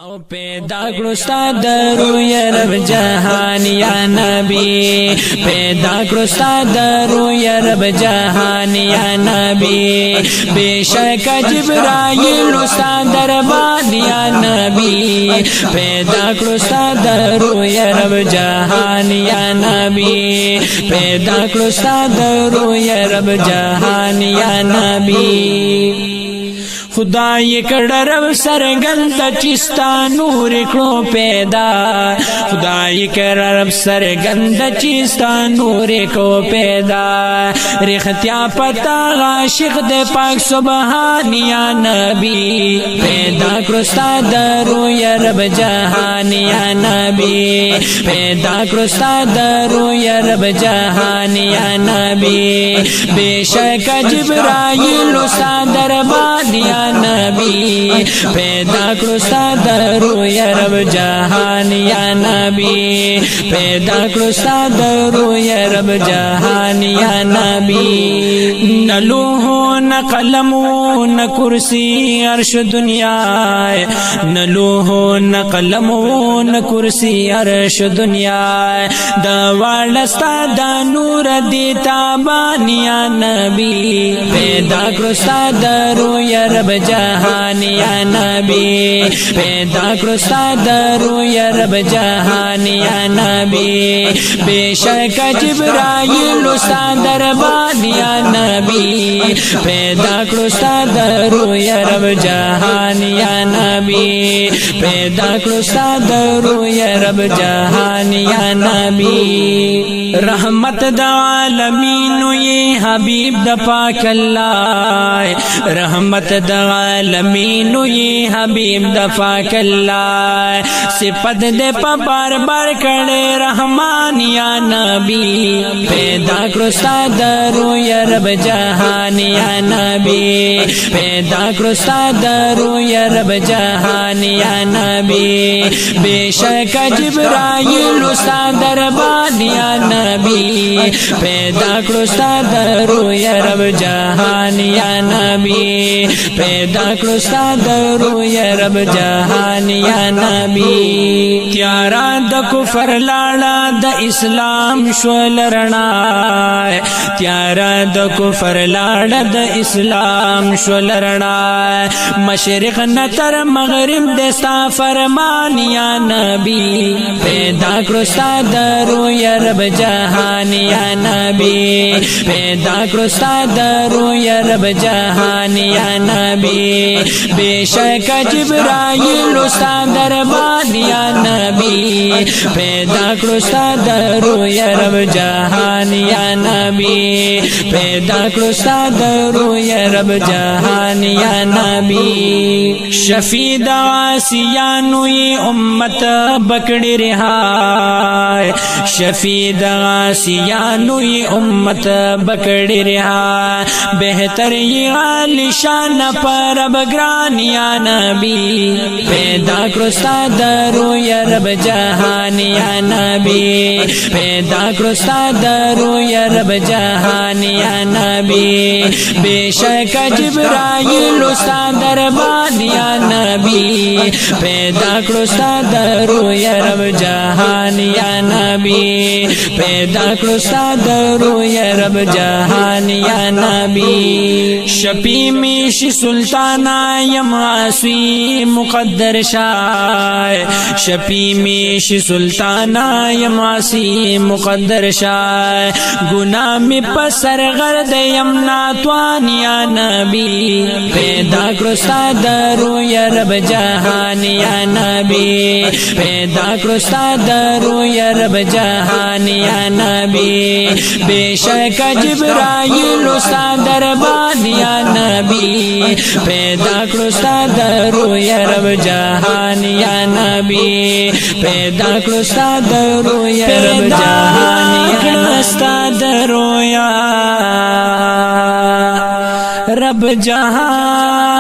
او پیدا کړو ستاد رو یا رب جهان یا نبی، پیدا کړو ستاد رو یا رب جهان یا نبی، بیشک جبرائیل استاد دربان یا نبی، پیدا کړو ستاد رو یا رب جهان یا نبی، پیدا کړو ستاد رو یا رب جهان یا نبی. خدای کړه رب سرګند چستا نور کړو پیدا، خدای کړه رب سرګند چستا نور کړو پیدا، رختیا پتا عاشق د پاک سبحان یا نبی، پیدا کړو ستاد رو یا رب جهان یا نبی، پیدا کړو ستاد رو یا رب جهان یا نبی، بیشک جبرائیل استاد دربان یا نبی، پیدا کړو ستاد رو یا رب جهان یا نبی، پیدا کړو ستاد رو یا رب جهان یا نبی. نہ لوح نہ قلم نہ کرسی عرش دنیا، نہ لوح نہ قلم نہ کرسی عرش دنیا، دا واړستا دا نور دی تابان یا نبی، پیدا کړو ستاد رو یا رب جهان یا نبی، پیدا کړو ستاد رو یا رب جهان یا نبی، بیشک جبرائیل استاد دربان یا نبی، پیدا کړو ستاد رو یا رب جهان یا نبی، پیدا کړو ستاد رو یا رب جهان یا نبی. رحمت د عالمین یہ حبیب د پاک اللہ، رحمت د عالمین یہ حبیب د پاک اللہ، صفت دے پا بار بار کڑے رحمان یا نبی، پیدا کړو ستاد رو یا رب جهان یا نبی، پیدا کړو ستاد رو یا رب جهان یا نبی، بیشک جبرائیل استاد دربان یا نبی، پیدا کړو ستاد رو یا رب جهان یا نبی، پیدا کړو ستاد رو یا رب جهان یا نبی. تیارا د کفر لاړه د اسلام شول رڼا، تیارا د کفر لاړه د اسلام شول رڼا، مشرق نه تر مغرب دستا فرمان یا نبی، پیدا کړو ستاد رو یا رب جهان یا نبی، پیدا کړو ستاد رو یا رب جهان یا نبی، بیشک جبرائیل استاد دربان یا نبی، پیدا کړو ستاد رو یا رب جهان یا نبی، پیدا کړو ستاد رو یا رب جهان یا نبی. شفیع د عاصیانو ی امت بکړی رہا، شفیع د عاصیانو ی امت بکړی رہا، بہتر ی عالی شان پر بگران یا نبی، پیدا کړو ستاد رو یا رب جهان یا نبی، پیدا کړو ستاد رو یا رب جهان یا نبی، بیشک جبرائیل استاد دربان یا نبی، پیدا کړو ستاد رو یا رب جهان یا نبی، پیدا کړو ستاد رو یا رب جهان یا نبی. شپی میش سلطانا یم عاصی مقدر شاه، شپی میش سلطانا یم عاصی مقدر شاه، گناہ می پسر غرد یم ناتوان یا نبی، پیدا کړو ستاد رو یا رب جهان یا نبی، پیدا کړو ستاد رو یا رب جهان یا نبی، بیشک جبرائیل استاد دربان یا نبی، پیدا کړو ستاد رو یا رب جهان یا نبی، پیدا کړو ستاد رو یا رب جهان یا استاد رو یا رب جهان